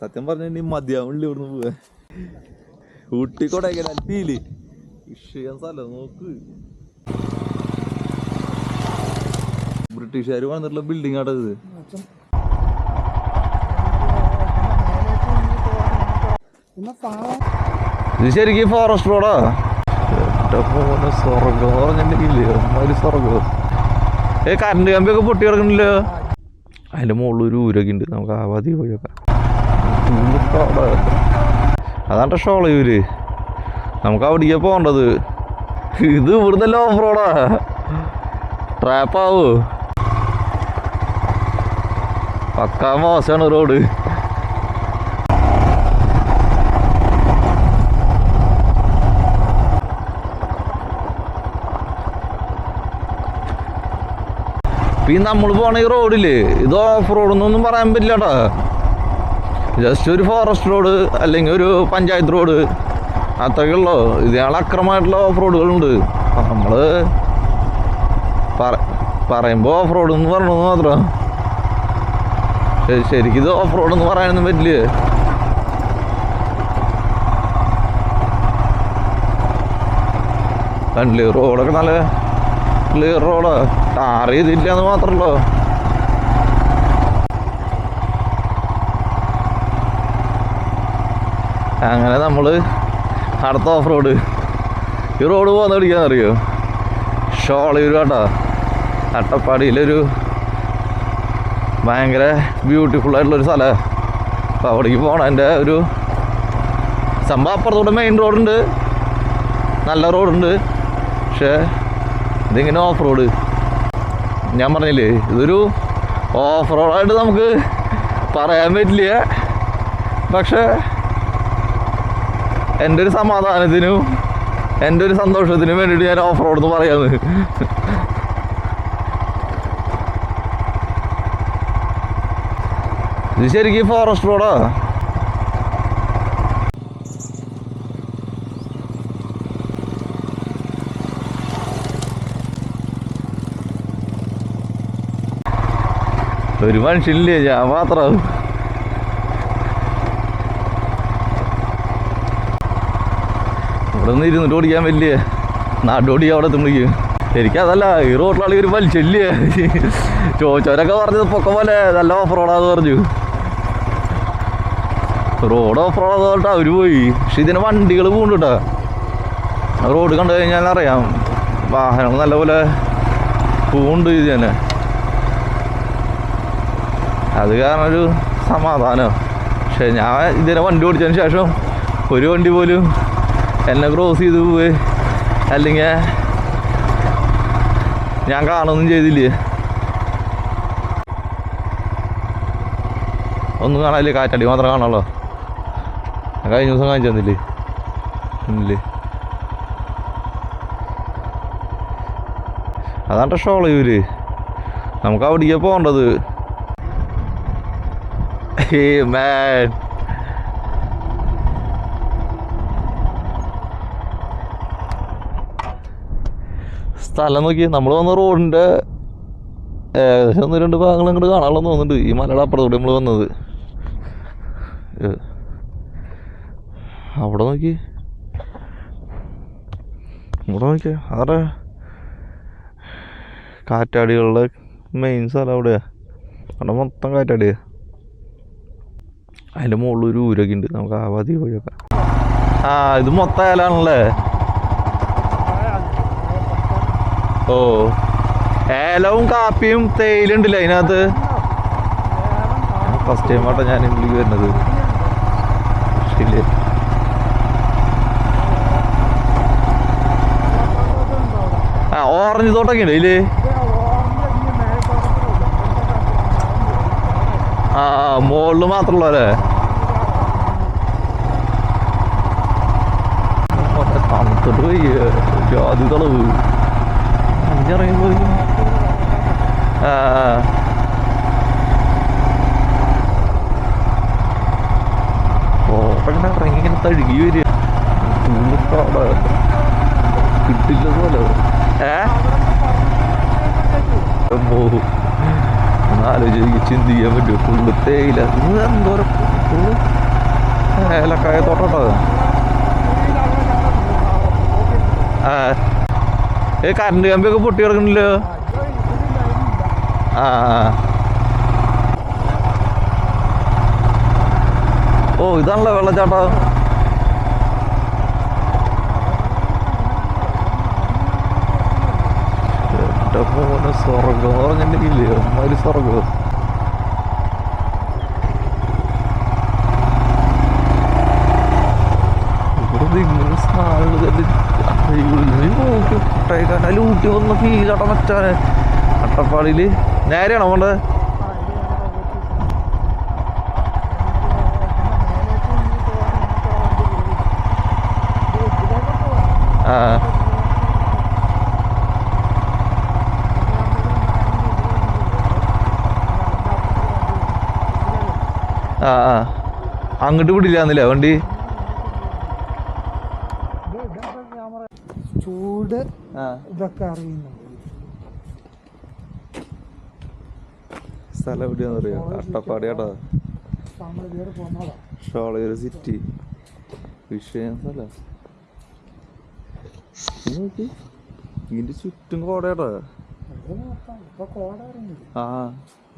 സത്യം പറഞ്ഞ മതിയാവില്ല ഇവിടുന്ന് പോവാ. ഊട്ടി കൊടൈക്കനാൽ ഫീല് വിഷയം സ്ഥലം നോക്ക്. ബ്രിട്ടീഷുകാർ വന്നിട്ടുള്ള ബിൽഡിംഗ് ആട്ടത്. ഇത് ശരിക്കും ഫോറസ്റ്റ് റോഡാ. സ്വർഗം പറഞ്ഞിട്ടുണ്ടെങ്കില് അമ്മാതിരി സ്വർഗം. കറണ്ട് കമ്പിയൊക്കെ പൊട്ടി കിടക്കണില്ലോ. അതിന്റെ മുകളിൽ ഒരു ഊരൊക്കെ ഉണ്ട്. നമുക്ക് ആവാതി പോയൊക്കെ അതാണ്ട ഷോളയൂര്. നമുക്ക് അവിടേക്കാ പോകേണ്ടത്. ഇത് ഇവിടുന്നല്ല ഓഫ് റോഡാ. ട്രാപ്പാവോ? പക്കാ മോശമാണ് റോഡ്. പിന്നെ നമ്മൾ പോണ ഈ റോഡില് ഇത് ഓഫ് റോഡെന്നൊന്നും പറയാൻ പറ്റില്ല കേട്ടോ. ജസ്റ്റ് ഒരു ഫോറസ്റ്റ് റോഡ് അല്ലെങ്കിൽ ഒരു പഞ്ചായത്ത് റോഡ് അത്രയൊക്കെ ഉള്ളൂ. ഇതിനാൾ അക്രമമായിട്ടുള്ള ഓഫ് റോഡുകളുണ്ട്. നമ്മൾ പറയുമ്പോൾ ഓഫ് റോഡ് എന്ന് പറയണമെന്ന് മാത്രം. ശരിക്കും ഇത് ഓഫ് റോഡെന്ന് പറയാനൊന്നും പറ്റില്ല. കണ്ടില്ലേ റോഡൊക്കെ നല്ല ക്ലിയർ റോഡാ. ടാർ ചെയ്തില്ല എന്ന് മാത്രമല്ലോ. അങ്ങനെ നമ്മൾ അടുത്ത ഓഫ് റോഡ്. ഈ റോഡ് പോകുന്ന പിടിക്കാന്ന് അറിയോ? ഷോളയൂർ കേട്ടോ. അട്ടപ്പാടിയിലൊരു ഭയങ്കര ബ്യൂട്ടിഫുൾ ആയിട്ടുള്ളൊരു സ്ഥലമാണ്. അപ്പോൾ അവിടേക്ക് പോകണം. എൻ്റെ ഒരു സംഭവം അപ്പുറത്തൂടെ മെയിൻ റോഡുണ്ട്, നല്ല റോഡുണ്ട്. പക്ഷേ ഇതിങ്ങനെ ഓഫ് റോഡ്. ഞാൻ പറഞ്ഞില്ലേ ഇതൊരു ഓഫ് റോഡായിട്ട് നമുക്ക് പറയാൻ പറ്റില്ല. പക്ഷേ എൻ്റെ ഒരു സമാധാനത്തിനും എൻ്റെ ഒരു സന്തോഷത്തിനും വേണ്ടിയിട്ട് ഞാൻ ഓഫ് റോഡ് എന്ന് പറയാമെന്ന്. ഇത് ശരിക്കും ഫോറസ്റ്റ് റോഡാ. ഒരു മനുഷ്യനില്ലേ, ഞാൻ മാത്രം. ഇവിടെ നിന്ന് ഇരുന്നിട്ട് ഓടിക്കാൻ വലിയ നാട്ടോടി അവിടെ എത്തുമ്പോഴേക്കും. എനിക്കതല്ല, ഈ റോഡിലാണെങ്കിൽ ഒരു മനുഷ്യല്ലേ. ചോദിച്ചവരൊക്കെ പറഞ്ഞത് പൊക്ക പോലെ നല്ല ഓഫ് റോഡാന്ന് പറഞ്ഞു. റോഡ് ഓഫ് റോഡാന്ന് പറഞ്ഞിട്ട് അവർ പോയി. പക്ഷെ ഇതിന് വണ്ടികൾ പോകുന്നുണ്ട് കേട്ടോ. റോഡ് കണ്ടു കഴിഞ്ഞാൽ അറിയാം വാഹനങ്ങൾ നല്ലപോലെ പോകുന്നുണ്ട്. ഇത് തന്നെ അത് കാരണം ഒരു സമാധാനം. പക്ഷെ ഞാൻ ഇതിനെ വണ്ടി ഓടിച്ചതിന് ശേഷം ഒരു വണ്ടി പോലും എന്നെ ക്രോസ് ചെയ്ത് പോയി അല്ലെങ്കിൽ ഞാൻ കാണുകയൊന്നും ചെയ്തില്ലേ. ഒന്നും കാണാനില്ലേ, കാറ്റടി മാത്രം കാണാമല്ലോ. കഴിഞ്ഞ ദിവസം കാണിച്ചു തന്നില്ലേ? ഇല്ലേ, അതാണ്ട ഷോളയൂര്. നമുക്ക് അവിടേക്കാ പോകേണ്ടത്. Hey man, സ്ഥലം നോക്കി. നമ്മൾ വന്ന റോഡിൻ്റെ ഏകദേശം 1-2 ഭാഗങ്ങൾ ഇങ്ങോട്ട് കാണാനുള്ള തോന്നുന്നുണ്ട്. ഈ മലയുടെ അപ്പുറത്തോടെ നമ്മൾ വന്നത്. അവിടെ നോക്കി, ഇവിടെ നോക്കിയാ അവിടെ കാറ്റാടികളുടെ മെയിൻ സ്ഥലം അവിടെയാ. അവിടെ മൊത്തം കാറ്റാടിയാ. അതിൻ്റെ മുകളിൽ ഒരു ഊരൊക്കെ ഉണ്ട്. നമുക്ക് ആവാതി പോയൊക്കെ. ഇത് മൊത്തം ഏലാണല്ലേ? ഓ, ഏലവും കാപ്പിയും തേയിലുണ്ടല്ലേ അതിനകത്ത്? ഫസ്റ്റ് ടൈം ആട്ടോ ഞാൻ ഇതിലേക്ക് വരുന്നത്. ശരി, ഓറഞ്ച് തോട്ടൊക്കെ ഉണ്ട് ഇതില്. മുകളിൽ മാത്രമല്ലോ അല്ലേ? തണുത്തിട്ട് പോയി ജാതി തളവ് അഞ്ചിറങ്ങുമ്പോ ഓട്ടങ്ങനെ ഇറങ്ങി ഇങ്ങനെ തഴുകി വരിക. കിട്ടില്ല പോലെ. ആലോചിച്ച് ചിന്തിക്കാൻ പറ്റുമോ? ഫുള്ള് തേയില. എന്തോരം ഏലക്കായ തോട്ടോ. കറണ്ട് കമ്പിയൊക്കെ പൊട്ടി കിടക്കണില്ലോ. ആ ഓ ഇതാണല്ലോ വെള്ളച്ചാട്ടം. സ്വർഗം പറഞ്ഞിട്ടില്ലേ അമ്മാതിരി സ്വർഗം. ഇവിടെ ഇങ്ങനെ സാധനങ്ങൾ കോട്ടയക്കാരൻ ഊട്ടി വന്ന ഫീലാട്ടം മറ്റാനെ. അട്ടപ്പാടിയില് നേരെയാണോ പോണ്ടത്? ആ ആ ആ അങ്ങോട്ട് വിടില്ലാന്നില്ലേ വണ്ടി? ചൂട് ഇതൊക്കെ അറിയുന്നു. സ്ഥലം എവിടെയാന്ന് അറിയോ? അട്ടപ്പാടി കേട്ടോ. ഷോളയൂർ സിറ്റി വിഷയം സ്ഥലം നോക്കി. ഇതിന്റെ ചുറ്റും കോടയാട്ടോ.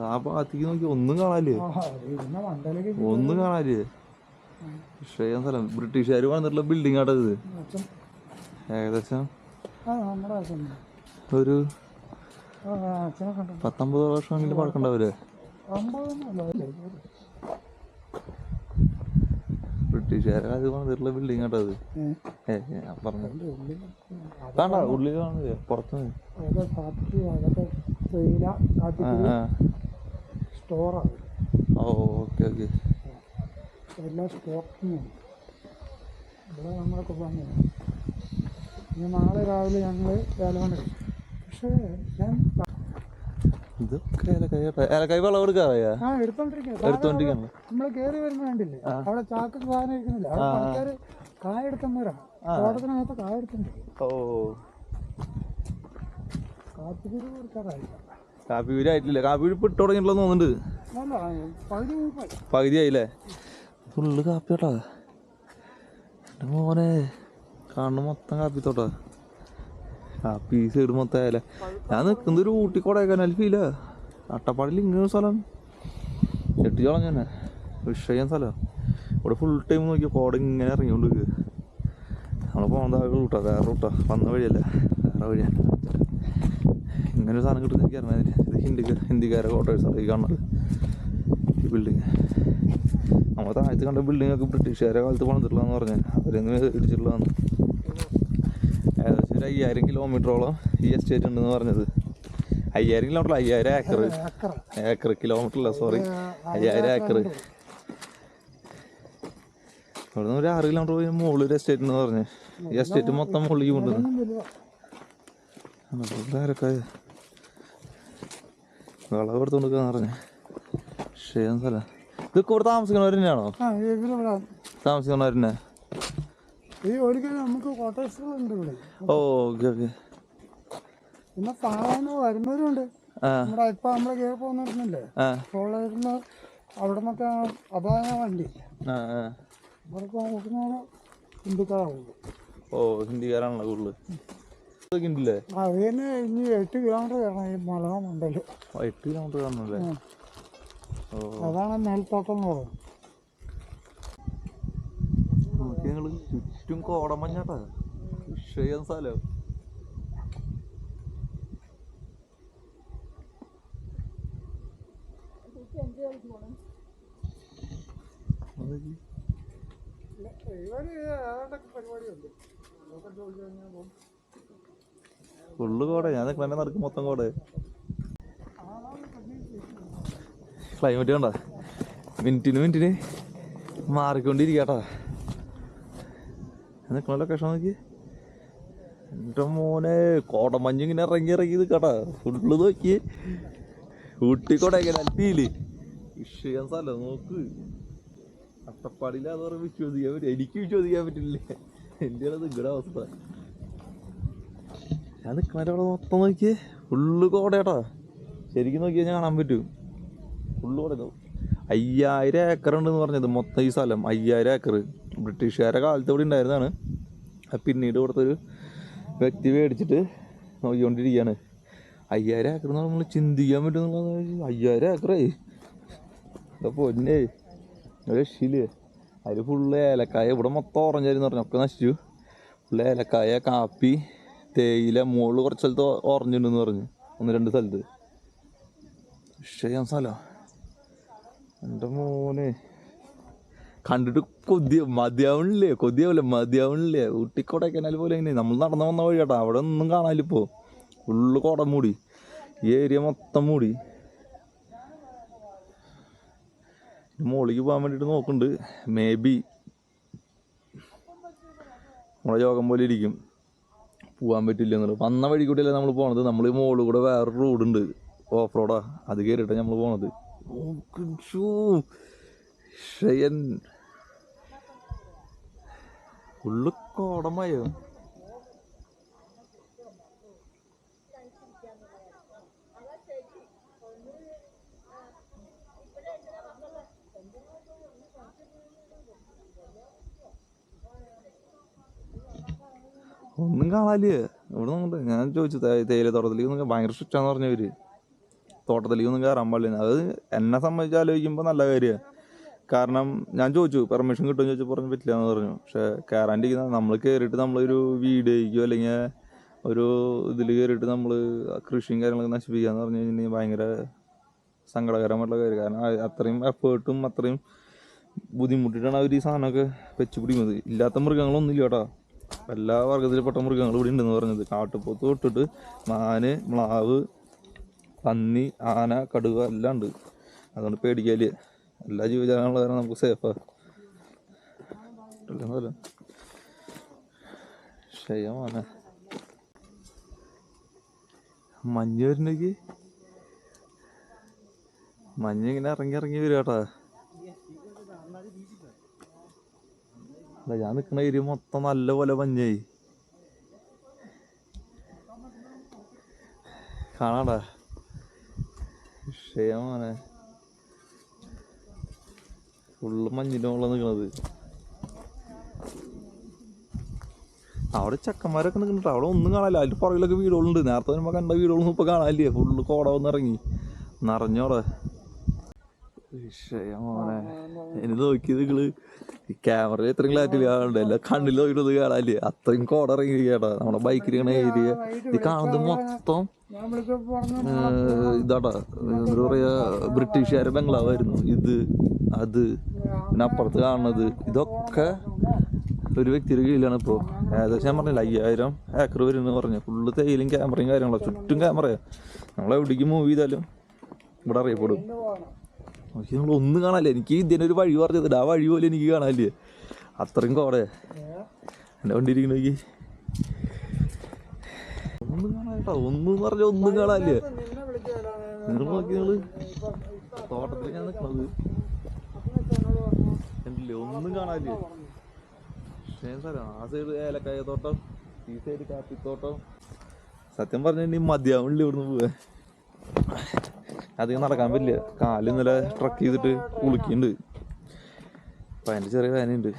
ആ ഭാഗത്തേക്ക് നോക്കി ഒന്നും കാണാല്ലേ, ഒന്നും കാണാല്ലേ. വിഷയം സ്ഥലം. ബ്രിട്ടീഷുകാർ വന്നിട്ടുള്ള ബിൽഡിംഗ് ആട്ടോ ഇത്. ഏകദേശം ഒരു 19 വർഷമെങ്കിലും പഴക്കണ്ടാവൂലേ? ബ്രിട്ടീഷുകാരെ അത് വന്നിട്ടുള്ള ബിൽഡിംഗ് ആട്ടോ അത്. ഞാൻ പറഞ്ഞു കാണാ ഉള്ളിൽ കാണില്ലേ പുറത്ത്. Okay okay. എല്ലാ സ്റ്റോക്കിങ്ങും ഇവിടെ നമ്മളൊക്കെ പറഞ്ഞു. ഇനി നാളെ രാവിലെ ഞങ്ങൾ വേലമണി. പക്ഷേ ഞാൻ ഇതൊക്കെ ഏലക്കായ വളം എടുക്കാറിയാ എടുത്തോണ്ടിരിക്കണം. നമ്മള് കയറി വരുമ്പോ കണ്ടില്ലേ അവിടെ ചാക്കും സാധനം ഇരിക്കുന്നില്ല. അവിടെ ആൾക്കാര് കായ എടുക്കുന്നവരാണ്. തോട്ടത്തിനകത്ത് കായ എടുക്കുന്നുണ്ട്. ഓ കാപ്പിക്കുരു കൊടുക്കാറായില്ല. കാപ്പിക്കുരു ആയിട്ടില്ല. കാപ്പിക്കുരു ഇപ്പൊ ഇട്ട് തുടങ്ങിയിട്ടുള്ള തോന്നുന്നുണ്ട്. പകുതി ആയില്ലേ? ഫുള്ള് കാപ്പി കേട്ടാ മോനെ. കാണുന്ന മൊത്തം കാപ്പിത്തോട്ടാ. കാപ്പി സൈഡ് മൊത്തം ആയാലേ. ഞാൻ നിൽക്കുന്നത് ഒരു ഊട്ടി കൊടൈക്കനാൽ ഫീലാ. അട്ടപ്പാടിയിൽ ഇങ്ങനെ സ്ഥലം ചെട്ടി കളഞ്ഞ തന്നെ വിഷയം സ്ഥലം. ഇവിടെ ഫുൾ ടൈം നോക്കിയാൽ കോട ഇങ്ങനെ ഇറങ്ങിക്കൊണ്ട് നിൽക്കുക. നമ്മൾ പോകുന്ന റൂട്ടാ, വേറെ റൂട്ടാ. വന്ന വഴിയല്ല, വേറെ വഴിയാണ്. ഇങ്ങനെ ഒരു സാധനം കിട്ടുന്ന എനിക്ക് അറിയാൻ. ഇത് ഹിന്ദിക്കാരെ ക്വാർട്ടേഴ്സാണ് ഈ കാണുന്നത്. ഈ ബിൽഡിങ് നമ്മൾ താഴത്ത് കണ്ട ബിൽഡിങ്ങൊക്കെ ബ്രിട്ടീഷുകാരെ കാലത്ത് പണിതിട്ടുള്ളതെന്ന് പറഞ്ഞാൽ അവരെങ്ങനെ ഇടിച്ചിട്ടുള്ളതാണ്. ഏകദേശം ഒരു 5000 കിലോമീറ്ററോളം ഈ എസ്റ്റേറ്റ് ഉണ്ടെന്ന് പറഞ്ഞത്. 5000 കിലോമീറ്റർ 5000 ഏക്കർ കിലോമീറ്റർ അല്ല, സോറി 5000 ഏക്കർ. അവിടെ നിന്ന് ഒരു 6 കിലോമീറ്റർ പോയി മുകളിൽ ഒരു എസ്റ്റേറ്റ് ഉണ്ടെന്ന് പറഞ്ഞ്. ഈ എസ്റ്റേറ്റ് മൊത്തം മുകളിലേക്ക് കൊണ്ടുവന്നു. വിളവ് എടുത്തുകൊണ്ടിരിക്കാന്ന് പറഞ്ഞേ. ക്ഷേം സ്ഥലം. ഇതൊക്കെ ഇവിടെ താമസിക്കണവർ തന്നെയാണോ? താമസിക്കണവർ തന്നെ. നമുക്ക് ക്വാർട്ടേഴ്സുകളുണ്ട് ഇവിടെ. ഓ ഓക്കെ ഓക്കെ. പിന്നെ പാളന്ന് വരുന്നവരുണ്ട്. നമ്മുടെ ഇപ്പൊ നമ്മളെ കയറി പോകുന്നില്ലേ കോളേജിന്ന് അവിടെ നിന്നൊക്കെ അതാണ് വണ്ടി. ഇവർക്ക് ഹിന്ദിക്കാരാണ്. ഓ ഹിന്ദിക്കാരാണല്ലോ കൂടുതൽ. ഉണ്ടല്ലേ? അതിന് ഇനി 8 കിലോമീറ്റർ കയറണം. ഈ മലമുണ്ടല്ലോ 8 കിലോമീറ്റർ കാണണല്ലേ? അതാണ് മേൽത്തോട്ടം എന്ന് പറയുന്നത്. ഞങ്ങള് ചുറ്റും കോടമഞ്ഞാട്ടാ. വിഷയം സ്ഥലം. ഫുള്ള് കോട. ഞാൻ നിൽക്കണ നടക്കും മൊത്തം കോട. ക്ലൈമറ്റ് കണ്ട മിനിറ്റിന് മാറിക്കൊണ്ടിരിക്കട്ടാ. നിൽക്കണ ലൊക്കേഷൻ നോക്കി. എൻ്റെ മോനെ കോടമഞ്ഞ് ഇങ്ങനെ ഇറങ്ങി നിൽക്കട്ടാ. ഫുള്ള് നോക്കി ഊട്ടി കൊടൈക്കനാൽ ഫീല്. വിഷയം സ്ഥലം നോക്ക്. അട്ടപ്പാടിയിൽ അത് പറഞ്ഞ് വിശ്വസിക്കാൻ പറ്റും. എനിക്ക് വിശ്വസിക്കാൻ പറ്റില്ല. എൻ്റെ നിങ്ങളുടെ അവസ്ഥ. ഞാൻ നിൽക്കണ അവിടെ മൊത്തം നോക്കിയേ ഫുള്ള് കോടയാട്ടാ. ശരിക്കും നോക്കിയാൽ ഞാൻ കാണാൻ പറ്റും. ഫുള്ള് കോട. 5000 ഏക്കർ ഉണ്ടെന്ന് പറഞ്ഞത് മൊത്തം ഈ സ്ഥലം. 5000 ഏക്കർ ബ്രിട്ടീഷുകാരുടെ കാലത്ത് ഇവിടെ ഉണ്ടായിരുന്നതാണ്. പിന്നീട് ഇവിടുത്തെ ഒരു വ്യക്തി മേടിച്ചിട്ട് നോക്കിക്കൊണ്ടിരിക്കുകയാണ്. 5000 ഏക്കർ എന്ന് നമ്മൾ ചിന്തിക്കാൻ പറ്റുന്നുള്ളത്. 5000 ഏക്കറേ പൊന്നേ രക്ഷയില്ലേ. അതിൽ ഫുള്ള് ഏലക്കായ. ഇവിടെ മൊത്തം ഓറഞ്ചായിരുന്നു പറഞ്ഞു, ഒക്കെ നശിച്ചു. ഫുള്ള് ഏലക്കായ, കാപ്പി, തേയില. മുകളിൽ കുറച്ച് സ്ഥലത്ത് ഓറഞ്ച് ഉണ്ടെന്ന് പറഞ്ഞു, 1-2 സ്ഥലത്ത്. വിഷയം സ്ഥലം എൻ്റെ മോനെ. കണ്ടിട്ട് മതിയാവണില്ലേ. ഊട്ടിക്കൊടൈക്കനാൽ പോലെ ഇങ്ങനെ നമ്മൾ നടന്നു വന്ന വഴി കേട്ടോ. അവിടെ ഒന്നും കാണാനിപ്പോൾ. ഫുള്ള് കുടം മൂടി, ഈ ഏരിയ മൊത്തം മൂടി. മുകളിലേക്ക് പോകാൻ വേണ്ടിയിട്ട് നോക്കുന്നുണ്ട്. മേ ബി നമ്മളെ യോഗം പോലെ ഇരിക്കും, പോകാൻ പറ്റില്ല എന്നുള്ളത്. വന്ന വഴി കൂടെയല്ലേ നമ്മൾ പോണത്. നമ്മൾ ഈ മുകളിൽ കൂടെ വേറൊരു റോഡുണ്ട്, ഓഫ് റോഡാ. അത് കയറിയിട്ടാണ് നമ്മൾ പോണത്. ഫുള്ള് കോടമയോ. ഒന്നും കാണാല്ലേ ഇവിടെ നോക്കട്ടെ. ഞാൻ ചോദിച്ചു തേയില തോട്ടത്തിലേക്ക് ഭയങ്കര സ്ട്രിക്റ്റാന്ന് പറഞ്ഞവര്. തോട്ടത്തിലേക്കൊന്നും കയറാൻ പാടില്ല. അത് എന്നെ സംബന്ധിച്ച് ആലോചിക്കുമ്പോൾ നല്ല കാര്യമാണ്. കാരണം ഞാൻ ചോദിച്ചു പെർമിഷൻ കിട്ടുമെന്ന് ചോദിച്ചു, പറഞ്ഞു പറ്റില്ല എന്ന് പറഞ്ഞു. പക്ഷെ കയറാണ്ടിരിക്കുന്ന നമ്മൾ കയറിയിട്ട് നമ്മളൊരു വീഡിയോയ്ക്കോ അല്ലെങ്കിൽ ഒരു ഇതിൽ കയറിയിട്ട് നമ്മൾ കൃഷിയും കാര്യങ്ങളൊക്കെ നശിപ്പിക്കുക എന്ന് പറഞ്ഞു കഴിഞ്ഞാൽ ഭയങ്കര സങ്കടകരമായിട്ടുള്ള കാര്യം. കാരണം അത്രയും എഫേർട്ടും അത്രയും ബുദ്ധിമുട്ടിയിട്ടാണ് അവർ ഈ സാധനമൊക്കെ വെച്ച് പിടിക്കുന്നത്. ഇല്ലാത്ത മൃഗങ്ങളൊന്നും ഇല്ല കേട്ടോ. എല്ലാ വർഗത്തിൽപ്പെട്ട മൃഗങ്ങൾ ഇവിടെ ഉണ്ടെന്ന് പറഞ്ഞത്. കാട്ടുപോത്ത് തൊട്ടിട്ട് മാന്, മ്ലാവ്, പന്നി, ആന, കടുവ എല്ലാം ഉണ്ട്. അതുകൊണ്ട് പേടിക്കാല്. എല്ലാ ജീവജാലങ്ങളുള്ള കാരണം നമുക്ക് സേഫാണ്. ക്ഷയമാണ്. മഞ്ഞ് വരുന്നെങ്കിൽ മഞ്ഞ് ഇങ്ങനെ ഇറങ്ങി വരും കേട്ടാ. ഞാൻ നിൽക്കുന്ന ഏരിയ മൊത്തം നല്ല പോലെ മഞ്ഞായി കാണാടാ. വിഷയമാണ്. ഫുള്ള് മഞ്ഞിൻ്റെ മുകളിൽ നിൽക്കണത്. അവിടെ ചക്കന്മാരൊക്കെ നിൽക്കുന്നുണ്ട്. അവിടെ ഒന്നും കാണാനില്ല. അതിൻ്റെ പുറകിലൊക്കെ വീടുകളുണ്ട്. നേരത്തെ വരുമ്പോൾ കണ്ട വീടുകളൊന്നും ഇപ്പോൾ കാണാനില്ലേ. ഫുള്ള് കോട വന്നിറങ്ങി നിറഞ്ഞോടെ. വിഷയമാണ്. ഇനി നോക്കി നിങ്ങള് ഈ ക്യാമറയിൽ എത്രയും ക്ലാരിറ്റി കാണണ്ട. എല്ലാം കണ്ണിൽ നോക്കിയിട്ട് കാണാനില്ലേ. അത്രയും കോട ഇറങ്ങി കേട്ടാ. നമ്മുടെ ബൈക്കിലിരിക്കണ ഏരിയ ഇത് കാണുന്നത് മൊത്തം ഇതാട്ടാ. എന്താ പറയാ, ബ്രിട്ടീഷുകാരെ ബംഗ്ലാവായിരുന്നു ഇത്. അത് പിന്നെ അപ്പുറത്ത് കാണുന്നത് ഇതൊക്കെ ഒരു വ്യക്തിയുടെ കീഴിലാണ് ഇപ്പോൾ. ഏകദേശം ഞാൻ പറഞ്ഞില്ല 5000 ഏക്കർ വരുമെന്ന് പറഞ്ഞു. ഫുള്ള് തേയിലും ക്യാമറയും കാര്യങ്ങളാണ്. ചുറ്റും ക്യാമറയാണ്. നമ്മളെവിടേക്ക് മൂവ് ചെയ്താലും ഇവിടെ അറിയപ്പെടും. നോക്കി നമ്മൾ ഒന്നും കാണാനില്ല. എനിക്ക് ഇതിനൊരു വഴി പറഞ്ഞത് ആ വഴി പോലെ എനിക്ക് കാണാനില്ലേ. അത്രയും കോടയാ എൻ്റെ വണ്ടി ഇരിക്കണ. നോക്കി ഒന്നും കാണാട്ടോ. ഒന്നും പറഞ്ഞാൽ ഒന്നും കാണാനില്ലേ. നിങ്ങൾ നോക്കി നിങ്ങള് തോട്ടത്തിൽ ഞാൻ നിൽക്കണത് കണ്ടില്ലേ. ഒന്നും കാണാനില്ലേ. സ്ഥലം ആ സൈഡ് ഏലക്കായ തോട്ടം, ഈ സൈഡ് കാപ്പിത്തോട്ടം. സത്യം പറഞ്ഞാൽ മതിയാവണില്ല ഇവിടുന്ന് പോവാ. അധികം നടക്കാൻ പറ്റില്ല. കാല് ഇന്നലെ ട്രക്ക് ചെയ്തിട്ട് കുളിക്കുന്നുണ്ട്. അപ്പം അതിൻ്റെ ചെറിയ വേദനയുണ്ട്.